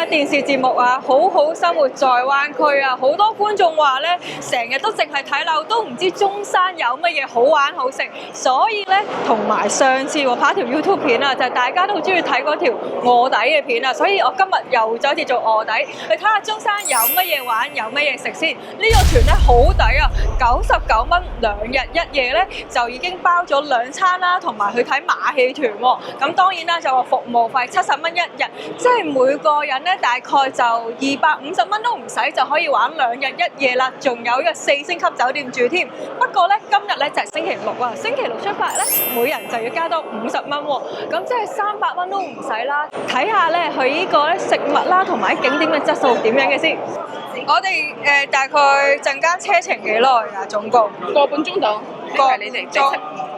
啊、電視節目啊，好好生活在灣區啊，好多觀眾話咧，成日都淨係睇樓，都唔知中山有乜嘢好玩好食，所以咧同埋上次我拍一條 YouTube 片啊，就係大家都好中意睇嗰條臥底嘅片啊，所以我今日又再一次做臥底，去睇下中山有乜嘢玩，有乜嘢食先。呢個團咧好抵啊，99蚊2日1夜咧就已經包咗2餐啦，同埋去睇馬戲團喎。咁當然啦，就話服務費70蚊1日，即係每個人咧大概就250蚊都唔使就可以玩2日1夜啦，仲有一個4星級酒店住添。不過咧今日咧就係星期六啊，星期六出發咧，每人就要加多50蚊喎，咁即係300蚊都唔使啦。睇下咧佢呢個咧食物啦，同埋景點嘅質素點樣嘅先。我哋大概陣間車程幾耐啊？總共個半鐘到。係你哋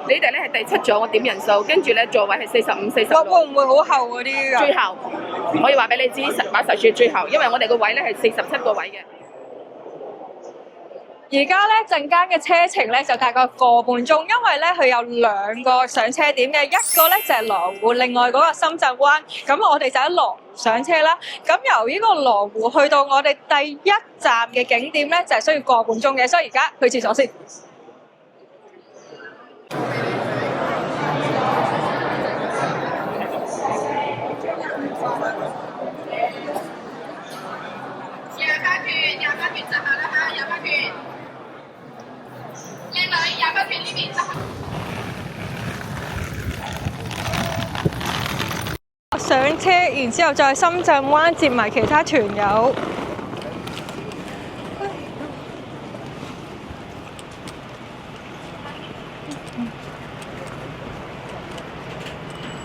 你哋咧係第7組，我點人數，跟住咧座位係45、46。會唔會好後嗰啲㗎？最後可以話俾你知，實話實説最後，因為我哋個位咧係47個位嘅。而家咧陣間嘅車程咧就大概個半鐘，因為咧佢有2個上車點嘅，一個咧就係羅湖，另外嗰個深圳灣。咁我哋就喺羅湖上車啦。咁由呢個羅湖去到我哋第一站嘅景點咧，就係需要個半鐘嘅，所以而家去廁所先。廿八券執下啦嚇，廿八券。靚女，廿八券呢邊執下。上車，然之後再深圳灣接埋其他團友。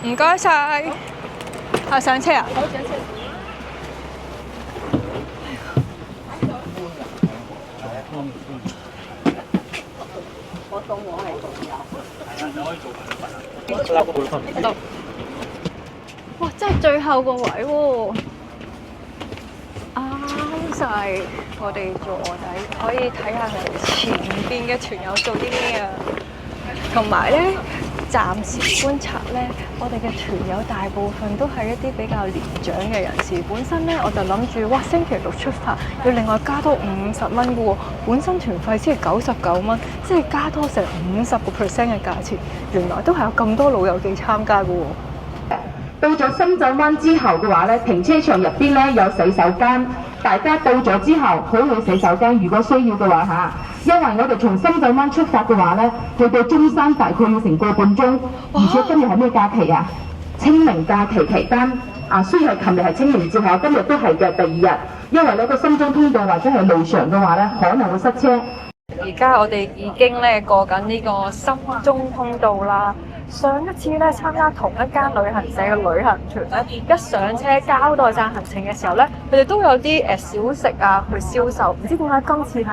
唔該晒。啊，上車啊！好，上車。我當我係導遊。哇！真係最後個位喎，啱晒我哋做臥底，可以睇下佢哋前邊嘅團友做啲咩啊。同埋咧，暫時觀察咧，我哋嘅團友大部分都係一啲比較年長嘅人士。本身咧，我就諗住，哇，星期六出發要另外加多50蚊嘅喎，本身團費先係99蚊，即係加多成50% 嘅價錢。原來都係有咁多老友記參加嘅喎。到咗深圳灣之後嘅話咧，停車場入邊咧有洗手間，大家到咗之後可以去洗手間，如果需要嘅話嚇。因為我哋從深圳灣出發嘅話咧，去到中山大概要成個半鐘，而且今日係咩假期啊？清明假期期間啊，雖然係琴日係清明節，今日都係嘅第2日，因為呢個深中通道或者係路上嘅話咧，可能會塞車。而家我哋已經咧過緊呢個深中通道啦。上一次咧參加同一間旅行社嘅旅行團咧，一上車交代晒行程嘅時候咧，佢哋都有啲小食啊去銷售，唔知點解今次係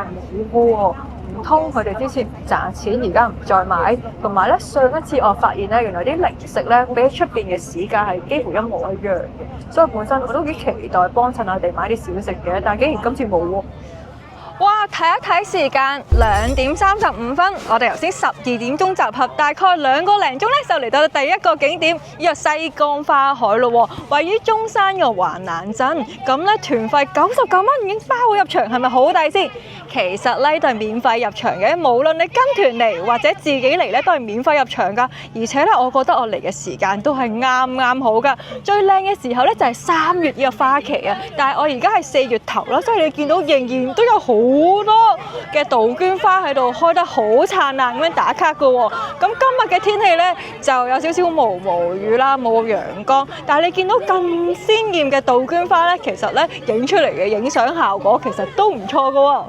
冇嘅喎？唔通佢哋之前唔賺錢，而家唔再買？同埋咧，上一次我發現咧，原來啲零食咧比起出邊嘅市價係幾乎一模一樣嘅，所以本身我都幾期待幫襯我哋買啲小食嘅，但係竟然今次冇喎。哇！睇一睇時間，2點35分，我哋頭先12點鐘集合，大概2個零鐘咧就嚟到第一個景點，呢個西江花海咯，位於中山嘅環蘭鎮。咁咧團費99蚊已經包好入場，係咪好抵先？其實咧都係免費入場嘅，無論你跟團嚟或者自己嚟咧都係免費入場㗎。而且咧，我覺得我嚟嘅時間都係啱好㗎。最靚嘅時候咧就係3月呢個花期啊，但係我而家係4月頭啦，所以你見到仍然都有好多嘅杜鵑花喺度開得好燦爛咁樣打卡㗎喎。咁今日嘅天氣咧就有少少毛雨啦，冇陽光，但係你見到咁鮮豔嘅杜鵑花咧，其實咧影出嚟嘅影相效果其實都唔錯㗎喎。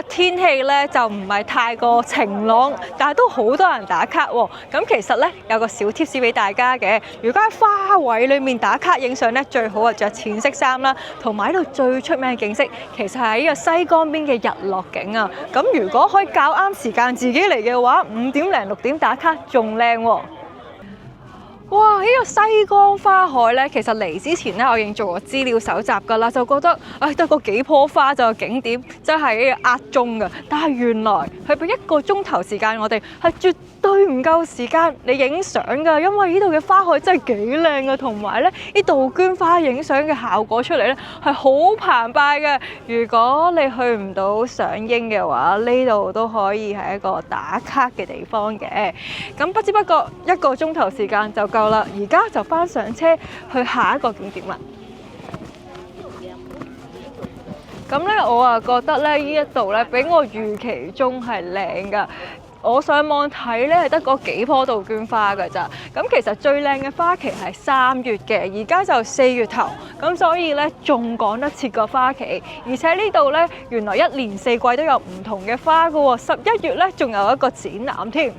日天氣咧就唔係太過晴朗，但係都好多人打卡喎。咁其實咧有個小 tips 俾大家嘅，如果喺花卉裏面打卡影相咧，最好係着淺色衫啦，同埋呢度最出名嘅景色，其實係呢個西江邊嘅日落景啊。咁如果可以較啱時間自己嚟嘅話，5點零6點打卡仲靚喎。哇！呢個西江花海咧，其實嚟之前咧，我已經做過資料搜集㗎啦，就覺得得個幾棵花就景點，真係呢個呃中㗎。但係原來佢俾1個鐘頭時間我哋，係絕對唔夠時間你影相㗎，因為呢度嘅花海真係幾靚㗎，同埋咧啲杜鵑花影相嘅效果出嚟咧係好澎湃嘅。如果你去唔到賞櫻嘅話，呢度都可以係一個打卡嘅地方嘅。咁不知不覺1個鐘頭時間就夠啦，而家就翻上車去下一個景點啦。咁咧，我啊覺得咧呢一度咧比我預期中係靚㗎。我上網睇咧係得嗰幾棵杜鵑花㗎咋。咁其實最靚嘅花期係3月嘅，而家就4月頭，咁所以咧仲趕得切個花期。而且呢度咧原來1年4季都有唔同嘅花㗎喎，11月咧仲有一個展覽添。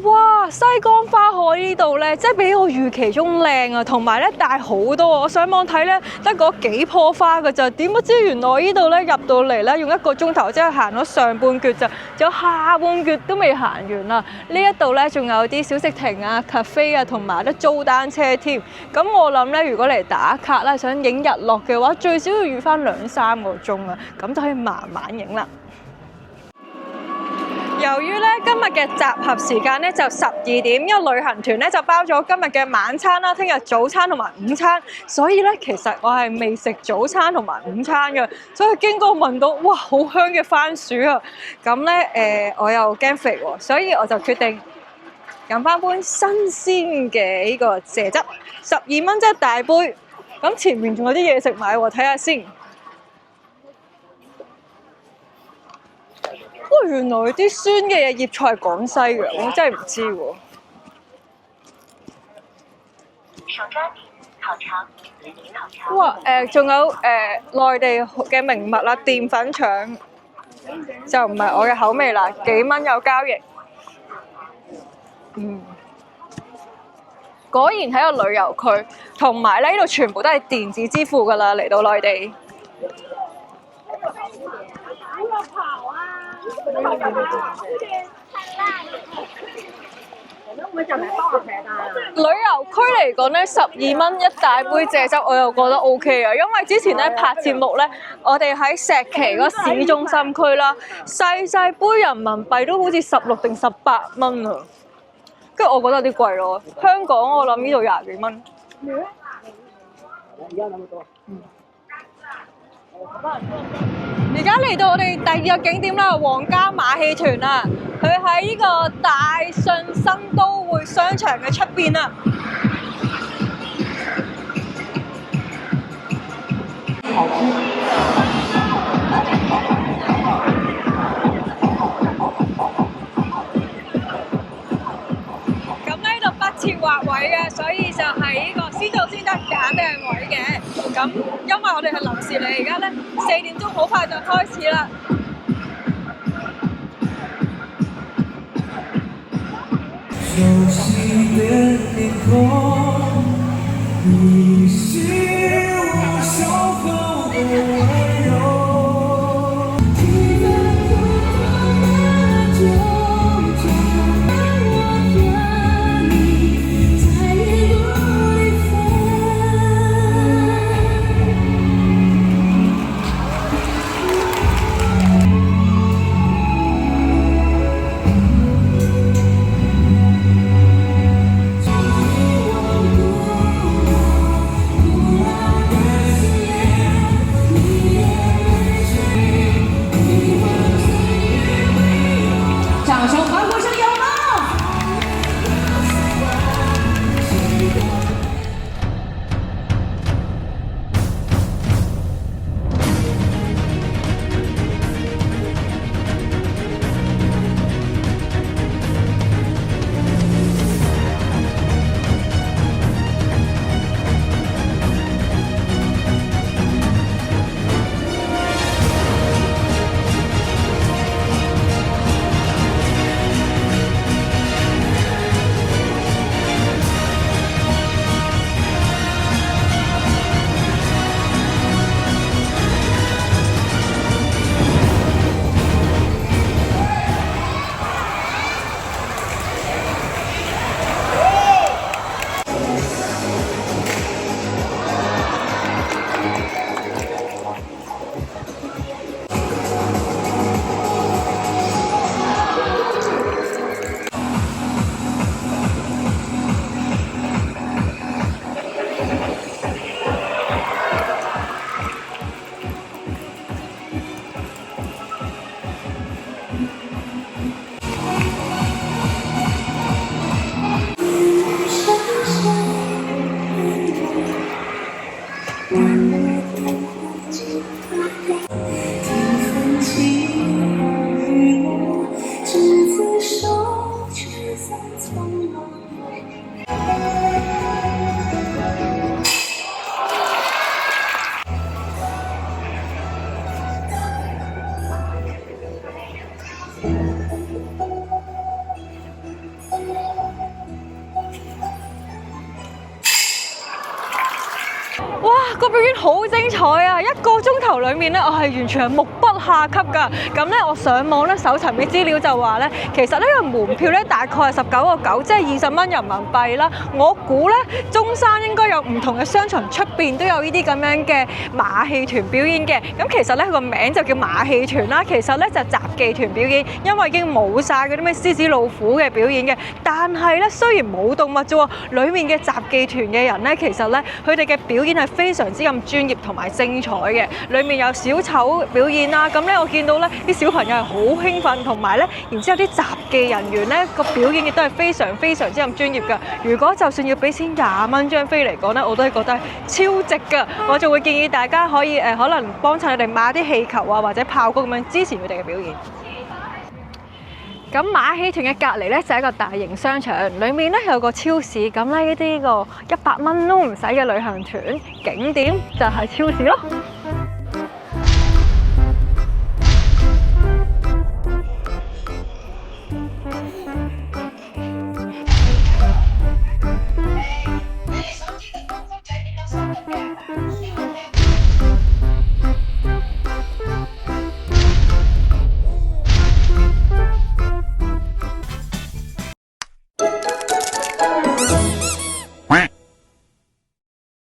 哇！西江花海呢度咧，真係比我預期中靚啊，同埋咧大好多啊！我上網睇咧，得嗰幾棵花㗎咋，點不知原來呢度咧入到嚟咧，用1個鐘頭即係行咗上半橛咋，仲有下半橛都未行完啊！呢一度咧仲有啲小食亭啊、cafe 啊，同埋得租單車添。咁我諗咧，如果嚟打卡啦，想影日落嘅話，最少要預翻2-3個鐘啊，咁就可以慢慢影啦。由於咧今日嘅集合時間咧就12點，因為旅行團咧就包咗今日嘅晚餐啦、聽日早餐同埋午餐，所以咧其實我係未食早餐同埋午餐嘅，所以經過聞到哇好香嘅番薯啊，咁咧我又驚肥喎，所以我就決定飲翻杯新鮮嘅呢個蔗汁，12蚊即係大杯，咁前面仲有啲嘢食買喎，睇下先。哇！原來啲酸嘅葉菜係廣西嘅，我真係唔知喎。哇！仲有內地嘅名物啦，澱粉腸就唔係我嘅口味啦，幾蚊有交易。果然係一個旅遊區，同埋咧呢度全部都係電子支付㗎啦，嚟到內地。旅遊區嚟講咧，12蚊一大杯蔗汁，我又覺得 OK 啊，因為之前咧拍節目咧，我哋喺石岐嗰市中心區啦，細細杯人民幣都好似16定18蚊啊，跟住我覺得有啲貴咯。香港我諗呢度20幾蚊。而家嚟到我哋第2個景點啦，皇家馬戲團啊，佢喺呢個大信新都會商場嘅出邊啊。咁呢度不設劃位嘅，所以就係呢個先到先得揀定位嘅。咁因為我哋係臨時嚟，而家咧4點鐘好快就開始啦。熟悉的臉孔，你是我守候的溫柔。個表演好精彩啊！1個鐘頭裡面咧，我係完全係目不暇給㗎。咁咧，我上網咧搜尋嘅資料就話咧，其實呢個門票咧大概係19個9，即係20蚊人民幣啦。我估咧，中山應該有唔同嘅商場出邊都有呢啲咁樣嘅馬戲團表演嘅。咁其實咧個名就叫馬戲團啦，其實咧就係雜技團表演，因為已經冇晒嗰啲咩獅子老虎嘅表演嘅。但係咧，雖然冇動物啫喎，裡面嘅雜技團嘅人咧，其實咧佢哋嘅表演係非常之咁專業同埋精彩嘅。裡面有小丑表演啦，咁咧我見到咧啲小朋友係好興奮，同埋咧，然之後啲雜技人員咧個表演亦都係非常之咁專業㗎。如果就算要俾錢20蚊張飛嚟講咧，我都係覺得係超值㗎。我就會建議大家可以可能幫襯佢哋買啲氣球啊或者炮谷咁樣支持佢哋嘅表演。咁馬戲團嘅隔離咧就係一個大型商場，裡面咧有個超市，咁咧呢啲個100蚊都唔使嘅旅行團景點就係超市咯。